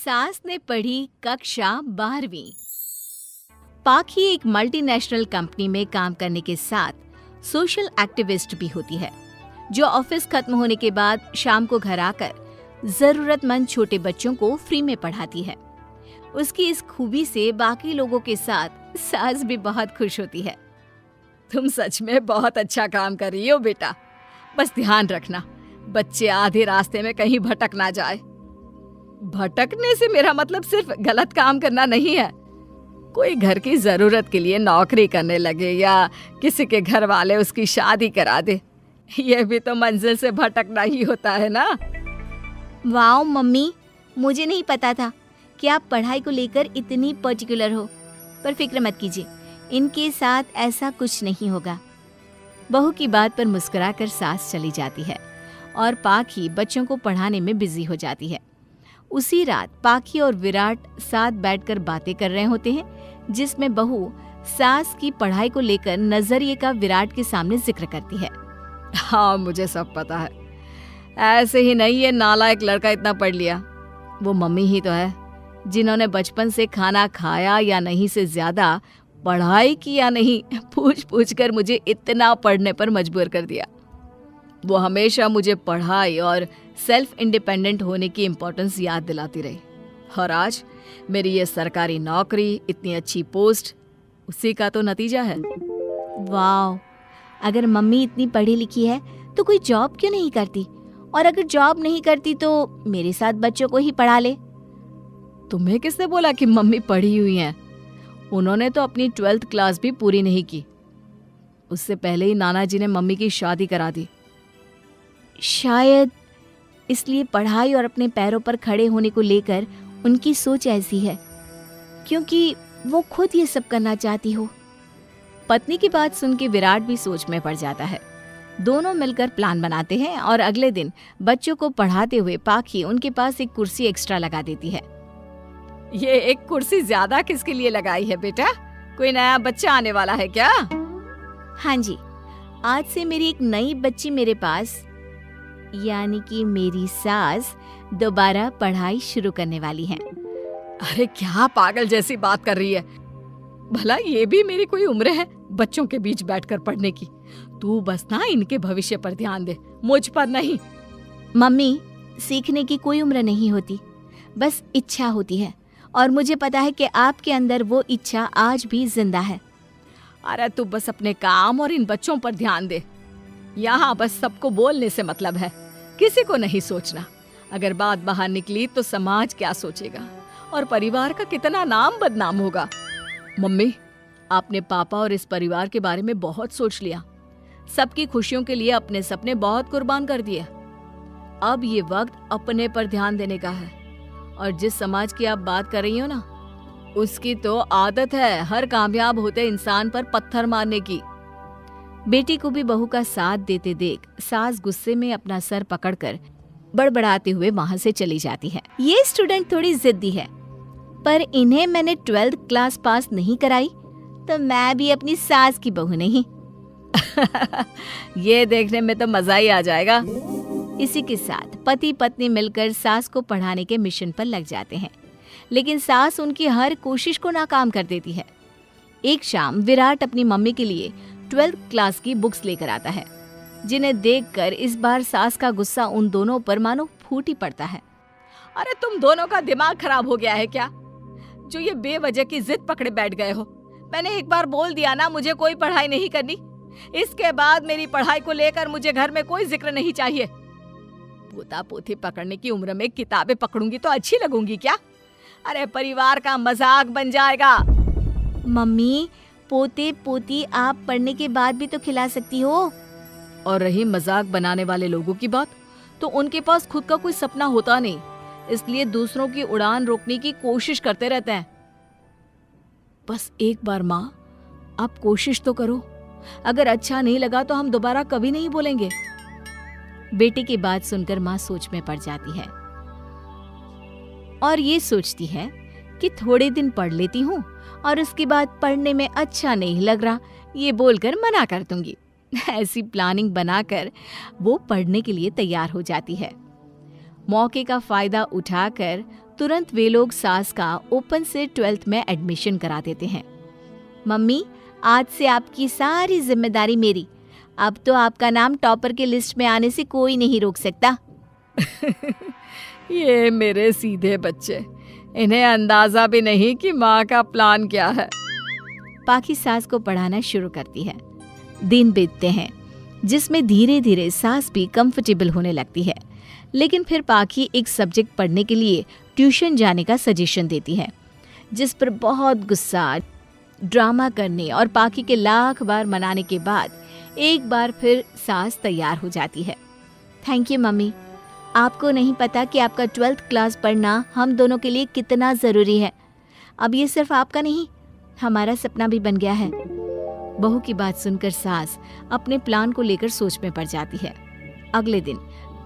सास ने पढ़ी कक्षा 12वीं। पाखी एक मल्टीनेशनल कंपनी में काम करने के साथ सोशल एक्टिविस्ट भी होती है, जो ऑफिस खत्म होने के बाद शाम को घर आकर जरूरतमंद छोटे बच्चों को फ्री में पढ़ाती है। उसकी इस खूबी से बाकी लोगों के साथ सास भी बहुत खुश होती है। तुम सच में बहुत अच्छा काम कर रही हो बेटा, बस ध्यान रखना बच्चे आधे रास्ते में कहीं भटक ना जाए। भटकने से मेरा मतलब सिर्फ गलत काम करना नहीं है। कोई घर की जरूरत के लिए नौकरी करने लगे या किसी के घर वाले उसकी शादी करा दे, यह भी तो मंजिल से भटकना ही होता है ना। वाओ मम्मी, मुझे नहीं पता था कि आप पढ़ाई को लेकर इतनी पर्टिकुलर हो। पर फिक्र मत कीजिए, इनके साथ ऐसा कुछ नहीं होगा। बहू की बात पर मुस्कुराकर सास चली जाती है और पाखी बच्चों को पढ़ाने में बिजी हो जाती है। उसी रात पाखी और विराट साथ बैठकर बातें कर रहे होते हैं, जिसमें बहू सास की पढ़ाई को लेकर नजरिए का विराट के सामने जिक्र करती है। हाँ, मुझे सब पता है। ऐसे ही नहीं ये नालायक लड़का इतना पढ़ लिया। वो मम्मी ही तो है जिन्होंने बचपन से खाना खाया या नहीं से ज्यादा पढ़ाई की या नहीं पूछ पूछ कर मुझे इतना पढ़ने पर मजबूर कर दिया। वो हमेशा मुझे पढ़ाई और सेल्फ इंडिपेंडेंट होने की इम्पोर्टेंस याद दिलाती रही, और आज मेरी ये सरकारी नौकरी, इतनी अच्छी पोस्ट, उसी का तो नतीजा है। वाह, अगर मम्मी इतनी पढ़ी लिखी है तो कोई जॉब क्यों नहीं करती, और अगर जॉब नहीं करती तो मेरे साथ बच्चों को ही पढ़ा ले। तुम्हें किसने बोला कि मम्मी पढ़ी हुई हैं? उन्होंने तो अपनी 12th क्लास भी पूरी नहीं की। उससे पहले ही नाना जी ने मम्मी की शादी करा दी। शायद इसलिए पढ़ाई और अपने पैरों पर खड़े होने को लेकर उनकी सोच ऐसी है, क्योंकि वो खुद ये सब करना चाहती हो। पत्नी की बात सुन के विराट भी सोच में पड़ जाता है। दोनों मिलकर प्लान बनाते हैं और अगले दिन बच्चों को पढ़ाते हुए पाखी उनके पास एक कुर्सी एक्स्ट्रा लगा देती है। ये एक कुर्सी ज्यादा किसके लिए लगाई है बेटा? कोई नया बच्चा आने वाला है क्या? हाँ जी, आज से मेरी एक नई बच्ची मेरे पास, यानी कि मेरी सास, दोबारा पढ़ाई शुरू करने वाली हैं। अरे क्या पागल जैसी बात कर रही है? भला ये भी मेरी कोई उम्र है बच्चों के बीच बैठकर पढ़ने की? तू बस ना इनके भविष्य पर ध्यान दे, मुझ पर नहीं। मम्मी, सीखने की कोई उम्र नहीं होती, बस इच्छा होती है, और मुझे पता है कि आपके अंदर वो इच्छा आज भी जिंदा है। अरे तू बस अपने काम और इन बच्चों पर ध्यान दे। यहाँ बस सबको बोलने से मतलब है, किसी को नहीं सोचना। अगर बात बाहर निकली तो समाज क्या सोचेगा और परिवार का कितना नाम बदनाम होगा। मम्मी, आपने पापा और इस परिवार के बारे में बहुत सोच लिया। सबकी खुशियों के लिए अपने सपने बहुत कुर्बान कर दिए। अब ये वक्त अपने पर ध्यान देने का है। और जिस समाज की आप बात कर रही हो ना, उसकी तो आदत है हर कामयाब होते इंसान पर पत्थर मारने की। बेटी को भी बहू का साथ देते देख सास गुस्से में अपना सर पकड़कर बड़बड़ाते हुए वहां से चली जाती है। ये स्टूडेंट थोड़ी जिद्दी है, पर इन्हें मैंने 12th क्लास पास नहीं कराई तो मैं भी अपनी सास की बहू नहीं। ये देखने में तो मजा ही आ जाएगा। इसी के साथ पति पत्नी मिलकर सास को पढ़ाने के मिशन पर लग जाते हैं, लेकिन सास उनकी हर कोशिश को नाकाम कर देती है। एक शाम विराट अपनी मम्मी के लिए 12th क्लास की बुक्स लेकर आता है, जिन्हें देखकर इस बार सास का गुस्सा उन दोनों पर मानो फूट ही पड़ता है। अरे तुम दोनों का दिमाग खराब हो गया है क्या, जो ये बेवजह की जिद पकड़े बैठ गए हो? मैंने एक बार बोल दिया ना, मुझे कोई पढ़ाई नहीं करनी। इसके बाद मेरी पढ़ाई को लेकर मुझे घर में कोई जिक्र नहीं चाहिए। पोता पोती पकड़ने की उम्र में किताबें पकड़ूंगी तो अच्छी लगूंगी क्या? अरे परिवार का मजाक बन जाएगा। मम्मी, पोते पोती आप पढ़ने के बाद भी तो खिला सकती हो। और रही मजाक बनाने वाले लोगों की बात, तो उनके पास खुद का कोई सपना होता नहीं, इसलिए दूसरों की उड़ान रोकने की कोशिश करते रहते हैं। बस एक बार माँ, आप कोशिश तो करो। अगर अच्छा नहीं लगा तो हम दोबारा कभी नहीं बोलेंगे। बेटे की बात सुनकर माँ सोच में पड़ जाती है और ये सोचती है कि थोड़े दिन पढ़ लेती हूँ और उसके बाद पढ़ने में अच्छा नहीं लग रहा ये बोलकर मना कर दूंगी। ऐसी प्लानिंग बनाकर वो पढ़ने के लिए तैयार हो जाती है। मौके का फायदा उठाकर तुरंत वे लोग सास का ओपन से 12th में एडमिशन करा देते हैं। मम्मी, आज से आपकी सारी जिम्मेदारी मेरी। अब तो आपका नाम टॉपर के लिस्ट में आने से कोई नहीं रोक सकता। ये मेरे सीधे बच्चे, इन्हें अंदाजा भी नहीं कि माँ का प्लान क्या है। पाखी सास को पढ़ाना शुरू करती है। दिन बीतते हैं जिसमें धीरे धीरे सास भी कंफर्टेबल होने लगती है, लेकिन फिर पाखी एक सब्जेक्ट पढ़ने के लिए ट्यूशन जाने का सजेशन देती है, जिस पर बहुत गुस्सा, ड्रामा करने और पाखी के लाख बार मनाने के बाद एक बार फिर सास तैयार हो जाती है। थैंक यू मम्मी, आपको नहीं पता कि आपका 12th क्लास पढ़ना हम दोनों के लिए कितना ज़रूरी है। अब ये सिर्फ आपका नहीं, हमारा सपना भी बन गया है। बहू की बात सुनकर सास अपने प्लान को लेकर सोच में पड़ जाती है। अगले दिन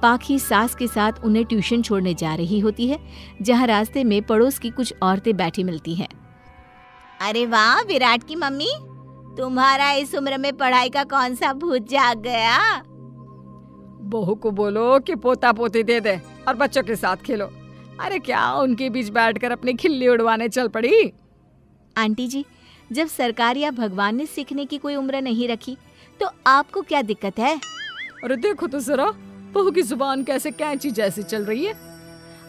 पाखी सास के साथ उन्हें ट्यूशन छोड़ने जा रही होती है, जहाँ रास्ते में पड़ोस की कुछ औरतें बैठी मिलती हैं। अरे वाह विराट की मम्मी, तुम्हारा इस उम्र में पढ़ाई का कौन सा भूत जाग गया? बहू को बोलो कि पोता पोती दे दे और बच्चों के साथ खेलो। अरे क्या उनके बीच बैठकर अपनी खिल्ली उड़वाने चल पड़ी? आंटी जी, जब सरकार या भगवान ने सीखने की कोई उम्र नहीं रखी तो आपको क्या दिक्कत है? अरे देखो तो जरा, बहू की जुबान कैसे कैंची जैसी चल रही है।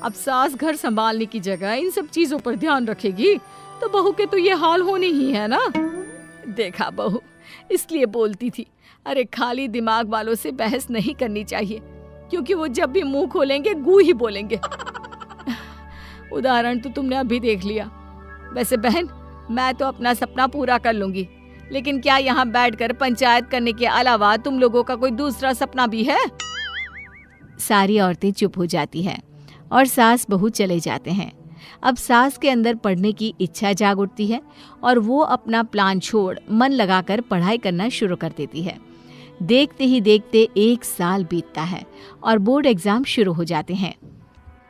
अब सास घर संभालने की जगह इन सब चीजों पर ध्यान रखेगी तो बहू के तो ये हाल होने ही है ना। देखा बहू, इसलिए बोलती थी, अरे खाली दिमाग वालों से बहस नहीं करनी चाहिए, क्योंकि वो जब भी मुंह खोलेंगे गू ही बोलेंगे। उदाहरण तो तुमने अभी देख लिया। वैसे बहन, मैं तो अपना सपना पूरा कर लूंगी, लेकिन क्या यहाँ बैठकर पंचायत करने के अलावा तुम लोगों का कोई दूसरा सपना भी है? सारी औरतें चुप हो जाती हैं और सास बहू चले जाते हैं। अब सास के अंदर पढ़ने की इच्छा जाग उठती है और वो अपना प्लान छोड़ मन लगाकर पढ़ाई करना शुरू कर देती है। देखते ही देखते 1 साल बीतता है और बोर्ड एग्जाम शुरू हो जाते हैं।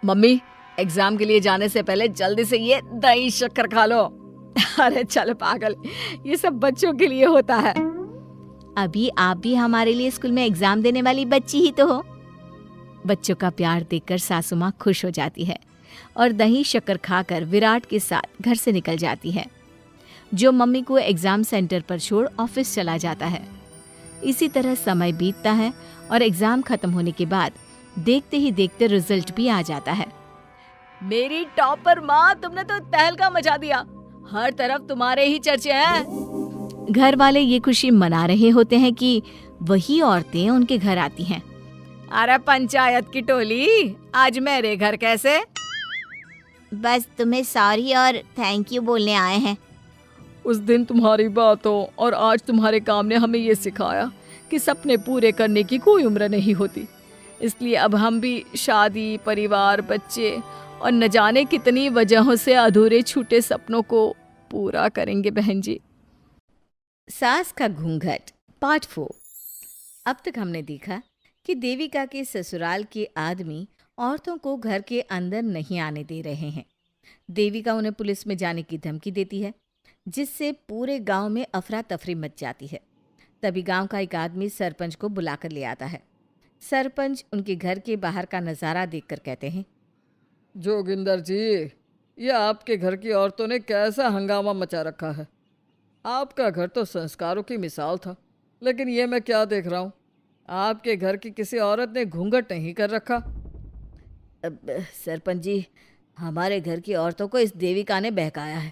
मम्मी, एग्जाम के लिए जाने से पहले जल्दी से ये दही शक्कर खा लो। अरे चल पागल, ये सब बच्चों के लिए होता है। अभी आप भी हमारे लिए स्कूल में एग्जाम देने वाली बच्ची ही तो हो। बच्चों का प्यार देखकर सासू माँ खुश हो जाती है और दही शक्कर खाकर विराट के साथ घर से निकल जाती है, जो मम्मी को एग्जाम सेंटर पर छोड़ ऑफिस चला जाता है। इसी तरह समय बीतता है और एग्जाम खत्म होने के बाद देखते ही देखते रिजल्ट भी आ जाता है। मेरी टॉपर माँ, तुमने तो तहलका मचा दिया। हर तरफ तुम्हारे ही चर्चे हैं। घर वाले ये खुशी मना रहे होते हैं कि वही औरतें उनके घर आती हैं। अरे पंचायत की टोली, आज मेरे घर कैसे? बस तुम्हें सॉरी और थैंक यू बोलने आए हैं। उस दिन तुम्हारी बातों और आज तुम्हारे काम ने हमें ये सिखाया कि सपने पूरे करने की कोई उम्र नहीं होती। इसलिए अब हम भी शादी, परिवार, बच्चे और न जाने कितनी वजहों से अधूरे छूटे सपनों को पूरा करेंगे बहन जी। सास का घूंघट पार्ट 4। अब तक हमने देखा कि देविका के ससुराल के आदमी औरतों को घर के अंदर नहीं आने दे रहे हैं। देविका उन्हें पुलिस में जाने की धमकी देती है, जिससे पूरे गांव में अफरा तफरी मच जाती है। तभी गांव का एक आदमी सरपंच को बुलाकर ले आता है। सरपंच उनके घर के बाहर का नज़ारा देखकर कहते हैं, जोगिंदर जी, ये आपके घर की औरतों ने कैसा हंगामा मचा रखा है। आपका घर तो संस्कारों की मिसाल था, लेकिन ये मैं क्या देख रहा हूँ, आपके घर की किसी औरत ने घूंघट नहीं कर रखा। सरपंच जी, हमारे घर की औरतों को इस देविका ने बहकाया है।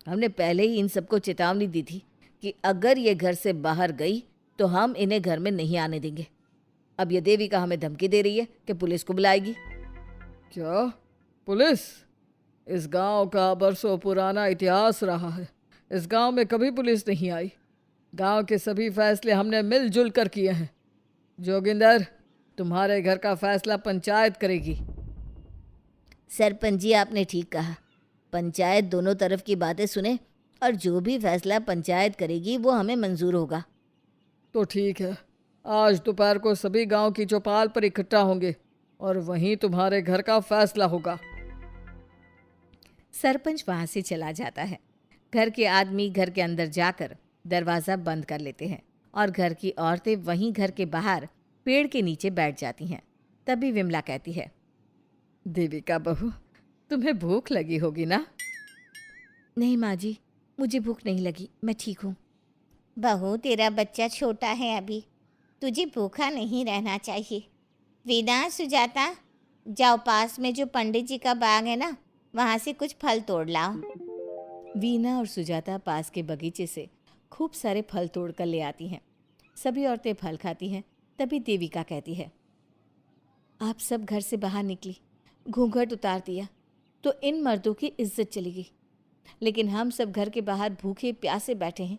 हमने पहले ही इन सबको चेतावनी दी थी कि अगर ये घर से बाहर गई तो हम इन्हें घर में नहीं आने देंगे। अब ये देविका हमें धमकी दे रही है कि पुलिस को बुलाएगी। क्या पुलिस? इस गांव का बरसों पुराना इतिहास रहा है। इस गांव में कभी पुलिस नहीं आई। गांव के सभी फैसले हमने मिलजुल कर किए हैं। जोगिंदर, तुम्हारे घर का फैसला पंचायत करेगी। सरपंच जी, आपने ठीक कहा। पंचायत दोनों तरफ की बातें सुने और जो भी फैसला पंचायत करेगी वो हमें मंजूर होगा। तो ठीक है, आज दोपहर को सभी गांव की चौपाल पर इकट्ठा होंगे और वहीं तुम्हारे घर का फैसला होगा। सरपंच वहां से चला जाता है। घर के आदमी घर के अंदर जाकर दरवाज़ा बंद कर लेते हैं और घर की औरतें वहीं घर के बाहर पेड़ के नीचे बैठ जाती हैं। तभी विमला कहती है, देविका बहू, तुम्हें भूख लगी होगी ना? नहीं माँ जी, मुझे भूख नहीं लगी, मैं ठीक हूँ। बहू, तेरा बच्चा छोटा है अभी, तुझे भूखा नहीं रहना चाहिए। वीना, सुजाता, जाओ पास में जो पंडित जी का बाग है ना, वहाँ से कुछ फल तोड़ लाओ। वीना और सुजाता पास के बगीचे से खूब सारे फल तोड़ कर ले आती हैं। सभी औरतें फल खाती हैं। तभी देविका कहती है, आप सब घर से बाहर निकली, घूंघट उतार दिया तो इन मर्दों की इज्जत चली गई, लेकिन हम सब घर के बाहर भूखे प्यासे बैठे हैं।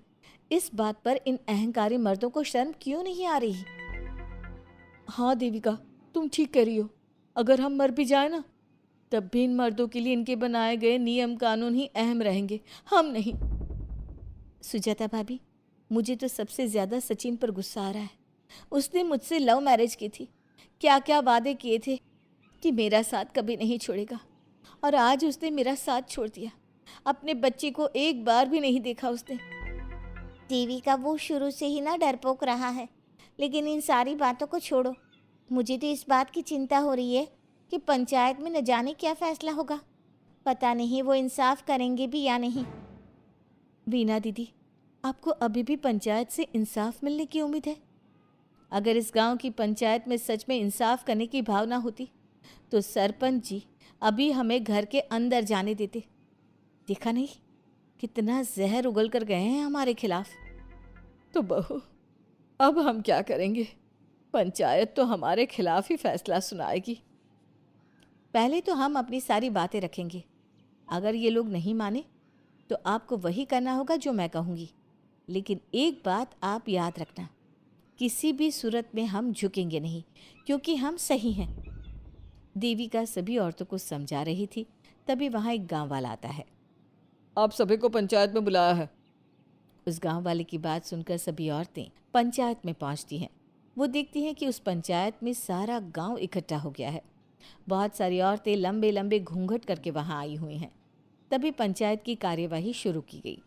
इस बात पर इन अहंकारी मर्दों को शर्म क्यों नहीं आ रही? हाँ देविका, तुम ठीक कह रही हो। अगर हम मर भी जाए ना, तब भी इन मर्दों के लिए इनके बनाए गए नियम कानून ही अहम रहेंगे, हम नहीं। सुजाता भाभी, मुझे तो सबसे ज़्यादा सचिन पर गुस्सा आ रहा है। उसने मुझसे लव मैरिज की थी, क्या क्या वादे किए थे कि मेरा साथ कभी नहीं छोड़ेगा, और आज उसने मेरा साथ छोड़ दिया। अपने बच्चे को एक बार भी नहीं देखा उसने। देविका, वो शुरू से ही ना डरपोक रहा है, लेकिन इन सारी बातों को छोड़ो। मुझे तो इस बात की चिंता हो रही है कि पंचायत में न जाने क्या फैसला होगा। पता नहीं वो इंसाफ करेंगे भी या नहीं। वीना दीदी, आपको अभी भी पंचायत से इंसाफ मिलने की उम्मीद है? अगर इस गांव की पंचायत में सच में इंसाफ करने की भावना होती तो सरपंच जी अभी हमें घर के अंदर जाने देते। देखा नहीं कितना जहर उगल कर गए हैं हमारे खिलाफ। तो बहू, अब हम क्या करेंगे? पंचायत तो हमारे खिलाफ ही फैसला सुनाएगी। पहले तो हम अपनी सारी बातें रखेंगे। अगर ये लोग नहीं माने तो आपको वही करना होगा जो मैं कहूँगी। लेकिन एक बात आप याद रखना, किसी भी सूरत में हम झुकेंगे नहीं, क्योंकि हम सही हैं। देविका सभी औरतों को समझा रही थी, तभी वहाँ एक गांव वाला आता है। आप सभी को पंचायत में बुलाया है। उस गांव वाले की बात सुनकर सभी औरतें पंचायत में पहुंचती हैं। वो देखती हैं कि उस पंचायत में सारा गांव इकट्ठा हो गया है। बहुत सारी औरतें लंबे लंबे घूंघट करके वहां आई हुई हैं। तभी पंचायत की कार्यवाही शुरू की गई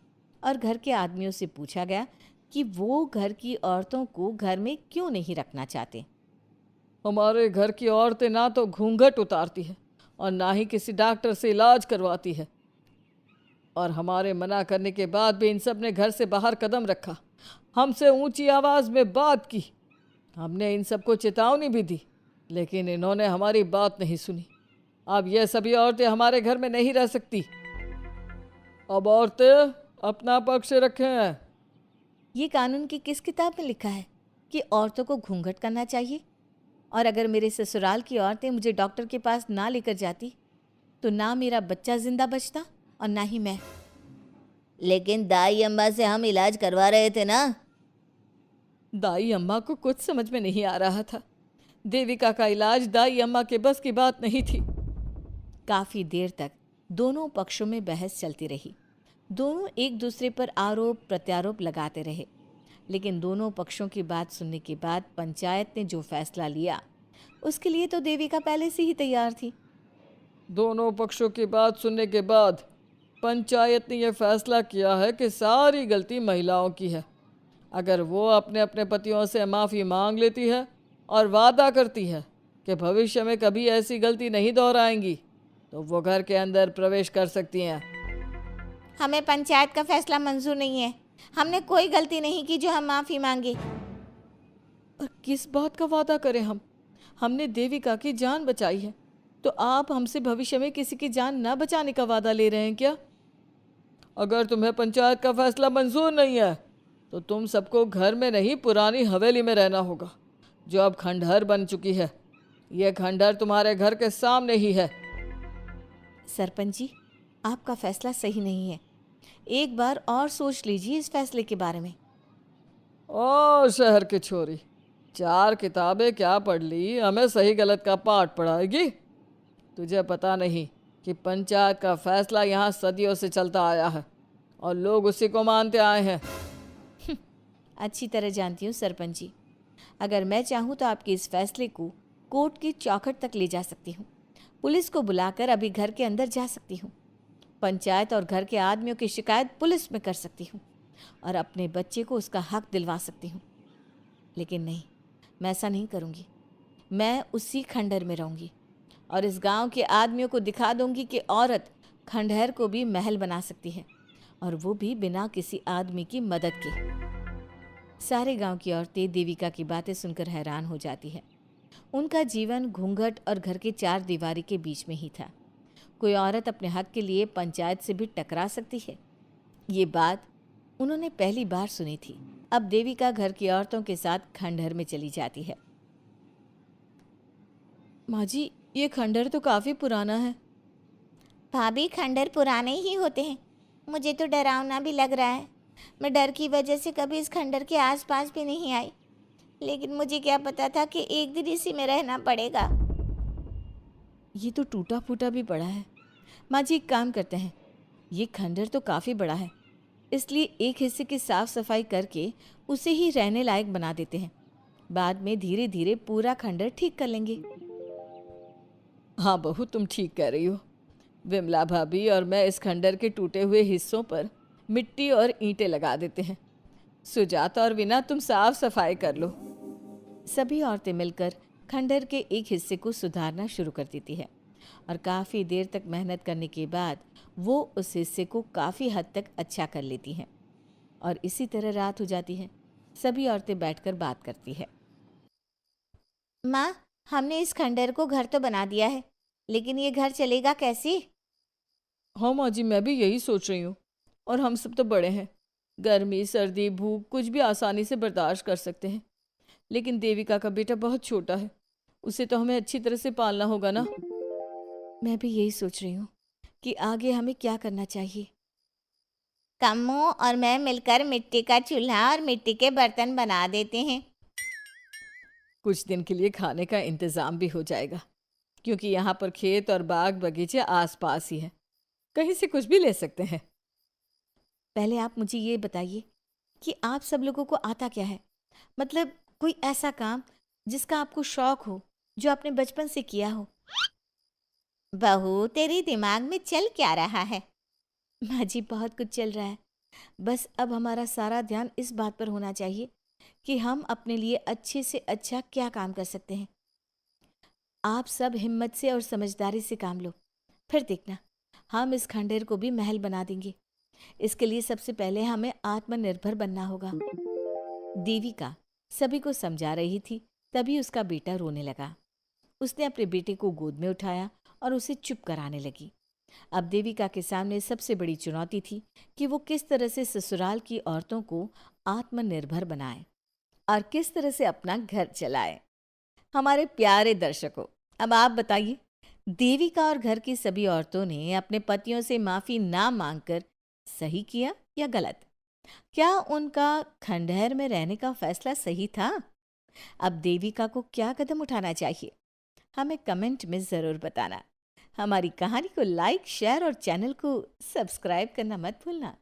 और घर के आदमियों से पूछा गया कि वो घर की औरतों को घर में क्यों नहीं रखना चाहते। हमारे घर की औरतें ना तो घूंघट उतारती है और ना ही किसी डॉक्टर से इलाज करवाती है, और हमारे मना करने के बाद भी इन सब ने घर से बाहर कदम रखा, हमसे ऊंची आवाज़ में बात की। हमने इन सबको चेतावनी भी दी, लेकिन इन्होंने हमारी बात नहीं सुनी। अब ये सभी औरतें हमारे घर में नहीं रह सकती। अब औरतें अपना पक्ष रखें। ये कानून की किस किताब में लिखा है कि औरतों को घूंघट करना चाहिए? और अगर मेरे ससुराल की औरतें मुझे डॉक्टर के पास ना लेकर जाती तो ना मेरा बच्चा जिंदा बचता और ना ही मैं। लेकिन दाई अम्मा से हम इलाज करवा रहे थे ना। दाई अम्मा को कुछ समझ में नहीं आ रहा था। देविका का इलाज दाई अम्मा के बस की बात नहीं थी। काफ़ी देर तक दोनों पक्षों में बहस चलती रही। दोनों एक दूसरे पर आरोप प्रत्यारोप लगाते रहे, लेकिन दोनों पक्षों की बात सुनने के बाद पंचायत ने जो फैसला लिया उसके लिए तो देविका पहले से ही तैयार थी। दोनों पक्षों की बात सुनने के बाद पंचायत ने यह फैसला किया है कि सारी गलती महिलाओं की है। अगर वो अपने अपने पतियों से माफ़ी मांग लेती है और वादा करती है कि भविष्य में कभी ऐसी गलती नहीं दोहराएंगी, तो वो घर के अंदर प्रवेश कर सकती हैं। हमें पंचायत का फैसला मंजूर नहीं है। हमने कोई गलती नहीं की जो हम माफ़ी मांगे। और किस बात का वादा करें हम? हमने देविका की जान बचाई है, तो आप हमसे भविष्य में किसी की जान न बचाने का वादा ले रहे हैं क्या? अगर तुम्हें पंचायत का फैसला मंजूर नहीं है तो तुम सबको घर में नहीं, पुरानी हवेली में रहना होगा, जो अब खंडहर बन चुकी है। यह खंडहर तुम्हारे घर के सामने ही है। सरपंच जी, आपका फैसला सही नहीं है। एक बार और सोच लीजिए इस फैसले के बारे में। ओ शहर की छोरी, 4 किताबें क्या पढ़ ली, हमें सही गलत का पाठ पढ़ाएगी? तुझे पता नहीं कि पंचायत का फैसला यहाँ सदियों से चलता आया है और लोग उसी को मानते आए हैं। अच्छी तरह जानती हूँ सरपंच जी। अगर मैं चाहूँ तो आपके इस फैसले को कोर्ट की चौखट तक ले जा सकती हूँ। पुलिस को बुलाकर अभी घर के अंदर जा सकती हूँ। पंचायत और घर के आदमियों की शिकायत पुलिस में कर सकती हूँ और अपने बच्चे को उसका हक दिलवा सकती हूँ। लेकिन नहीं, मैं ऐसा नहीं करूँगी। मैं उसी खंडहर में रहूँगी और इस गांव के आदमियों को दिखा दूंगी कि औरत खंडहर को भी महल बना सकती है, और वो भी बिना किसी आदमी की मदद के। सारे गांव की औरतें देविका की बातें सुनकर हैरान हो जाती है। उनका जीवन घूंघट और घर के चार दीवारी के बीच में ही था। कोई औरत अपने हक के लिए पंचायत से भी टकरा सकती है, ये बात उन्होंने पहली बार सुनी थी। अब देविका घर की औरतों के साथ खंडहर में चली जाती है। माँ जी, ये खंडहर तो काफी पुराना है। भाभी, खंडहर पुराने ही होते हैं। मुझे तो डरावना भी लग रहा है। मैं डर की वजह से कभी इस खंडहर के आसपास भी नहीं आई, लेकिन मुझे क्या पता था कि एक दिन इसी में रहना पड़ेगा। ये तो टूटा फूटा भी पड़ा है। माँ जी, एक काम करते हैं, ये खंडहर तो काफी बड़ा है, इसलिए एक हिस्से की साफ सफाई करके उसे ही रहने लायक बना देते हैं। बाद में धीरे धीरे पूरा खंडहर ठीक कर लेंगे। हाँ बहू, तुम ठीक कह रही हो। विमला भाभी और मैं इस खंडहर के टूटे हुए हिस्सों पर मिट्टी और ईंटें लगा देते हैं। सुजाता और विना, तुम साफ सफाई कर लो। सभी औरतें मिलकर खंडहर के एक हिस्से को सुधारना शुरू कर देती है, और काफ़ी देर तक मेहनत करने के बाद वो उस हिस्से को काफ़ी हद तक अच्छा कर लेती हैं। और इसी तरह रात हो जाती है। सभी औरतें बैठकर बात करती है। माँ, हमने इस खंडहर को घर तो बना दिया है, लेकिन ये घर चलेगा कैसे? हाँ माँ जी, मैं भी यही सोच रही हूँ। और हम सब तो बड़े हैं, गर्मी सर्दी भूख कुछ भी आसानी से बर्दाश्त कर सकते हैं। लेकिन देविका का बेटा बहुत छोटा है, उसे तो हमें अच्छी तरह से पालना होगा ना। मैं भी यही सोच रही हूँ कि आगे हमें क्या करना चाहिए। कम्मू और मैं मिलकर मिट्टी का चूल्हा और मिट्टी के बर्तन बना देते हैं। कुछ दिन के लिए खाने का इंतज़ाम भी हो जाएगा, क्योंकि यहाँ पर खेत और बाग बगीचे आसपास ही है, कहीं से कुछ भी ले सकते हैं। पहले आप मुझे ये बताइए कि आप सब लोगों को आता क्या है, मतलब कोई ऐसा काम जिसका आपको शौक हो, जो आपने बचपन से किया हो। बहू, तेरे दिमाग में चल क्या रहा है? माँ जी, बहुत कुछ चल रहा है। बस अब हमारा सारा ध्यान इस बात पर होना चाहिए कि हम अपने लिए अच्छे से अच्छा क्या काम कर सकते हैं। आप सब हिम्मत से और समझदारी से काम लो, फिर देखना हम इस खंडहर को भी महल बना देंगे। इसके लिए सबसे पहले हमें आत्मनिर्भर बनना होगा। देविका सभी को समझा रही थी, तभी उसका बेटा रोने लगा। उसने अपने बेटे को गोद में उठाया और उसे चुप कराने लगी। अब देविका के सामने सबसे बड़ी चुनौती थी कि वो किस तरह से ससुराल की औरतों को आत्मनिर्भर बनाए और किस तरह से अपना घर चलाए। हमारे प्यारे दर्शकों, अब आप बताइए, देविका और घर की सभी औरतों ने अपने पतियों से माफ़ी ना मांगकर सही किया या गलत? क्या उनका खंडहर में रहने का फैसला सही था? अब देविका को क्या कदम उठाना चाहिए, हमें कमेंट में ज़रूर बताना। हमारी कहानी को लाइक, शेयर और चैनल को सब्सक्राइब करना मत भूलना।